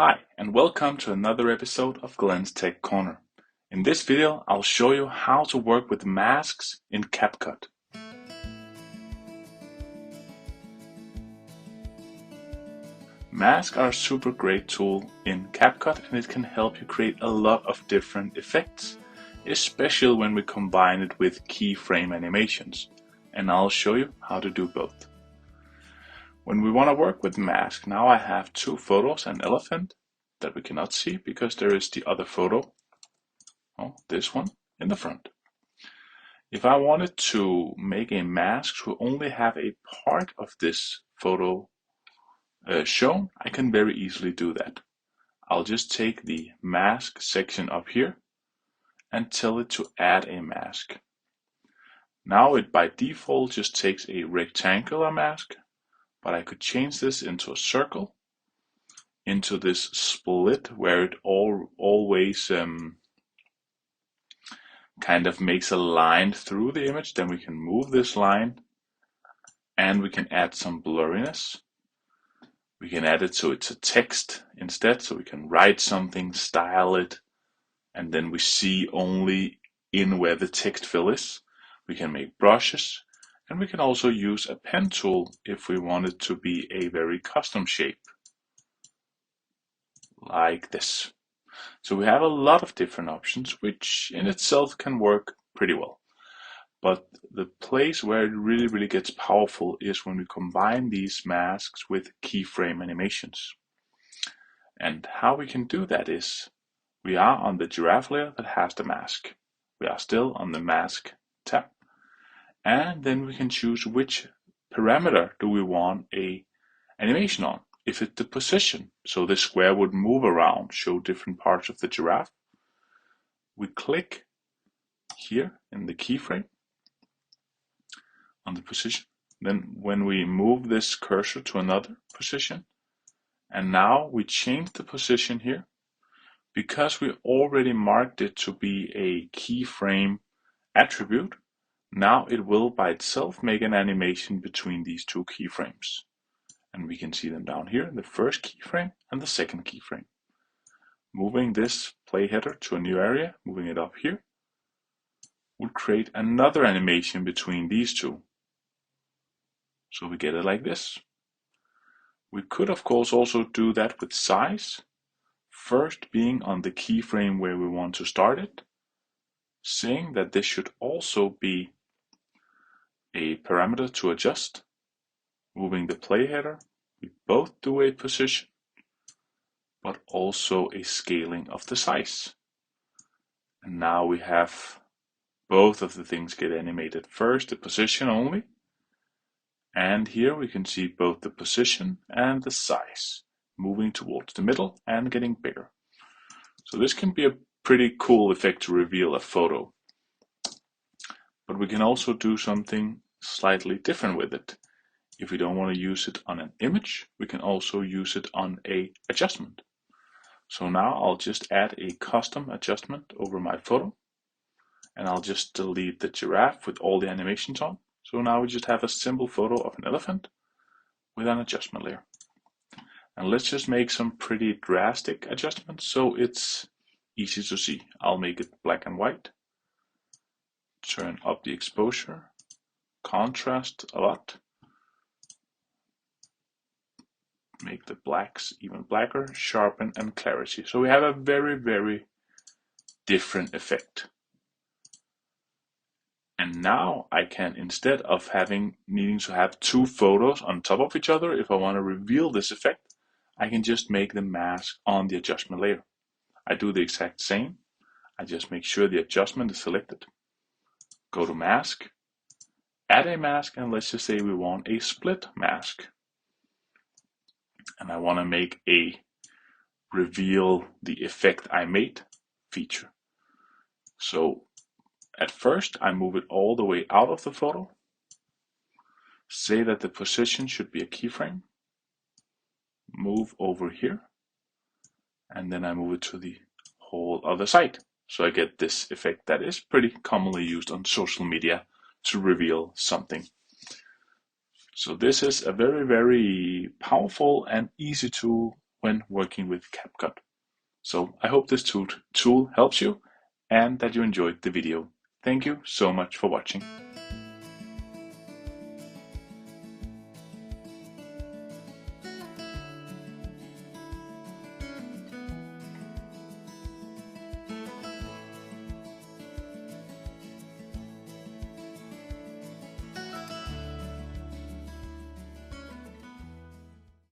Hi, and welcome to another episode of Glenn's Tech Corner. In this video, I'll show you how to work with masks in CapCut. Masks are a super great tool in CapCut, and it can help you create a lot of different effects, especially when we combine it with keyframe animations, and I'll show you how to do both. When we want to work with mask, now I have two photos, an elephant that we cannot see because there is the other photo, this one, in the front. If I wanted to make a mask to only have a part of this photo shown, I can very easily do that. I'll just take the mask section up here and tell it to add a mask. Now it by default just takes a rectangular mask, but I could change this into a circle, into this split where it always kind of makes a line through the image. Then we can move this line and we can add some blurriness. We can add it so it's a text instead, so we can write something, style it, and then we see only in where the text fill is. We can make brushes, and we can also use a pen tool if we want it to be a very custom shape, like this. So we have a lot of different options, which in itself can work pretty well. But the place where it really gets powerful is when we combine these masks with keyframe animations. And how we can do that is, we are on the giraffe layer that has the mask. We are still on the mask tab. And then we can choose which parameter do we want a animation on. If it's the position, so this square would move around, show different parts of the giraffe, we click here in the keyframe on the position. Then when we move this cursor to another position, and now we change the position here, because we already marked it to be a keyframe attribute, now it will by itself make an animation between these two keyframes. And we can see them down here, the first keyframe and the second keyframe. Moving this play header to a new area, moving it up here, would create another animation between these two. So we get it like this. We could of course also do that with size, first being on the keyframe where we want to start it, saying that this should also be a parameter to adjust. Moving the play header, we both do a position, but also a scaling of the size. And now we have both of the things get animated. First the position only, and here we can see both the position and the size moving towards the middle and getting bigger. So this can be a pretty cool effect to reveal a photo. But we can also do something slightly different with it. If we don't want to use it on an image, we can also use it on a adjustment. So now I'll just add a custom adjustment over my photo, and I'll just delete the giraffe with all the animations on. So now we just have a simple photo of an elephant with an adjustment layer. And let's just make some pretty drastic adjustments so it's easy to see. I'll make it black and white, turn up the exposure, contrast a lot, make the blacks even blacker, sharpen, and clarity. So we have a very different effect. And now I can, instead of needing to have two photos on top of each other, if I want to reveal this effect, I can just make the mask on the adjustment layer. I do the exact same. I just make sure the adjustment is selected. Go to mask, add a mask, and let's just say we want a split mask. And I want to make a reveal the effect I made feature. So at first I move it all the way out of the photo, say that the position should be a keyframe, move over here, and then I move it to the whole other side. So I get this effect that is pretty commonly used on social media to reveal something. So this is a very powerful and easy tool when working with CapCut. So I hope this tool helps you and that you enjoyed the video. Thank you so much for watching.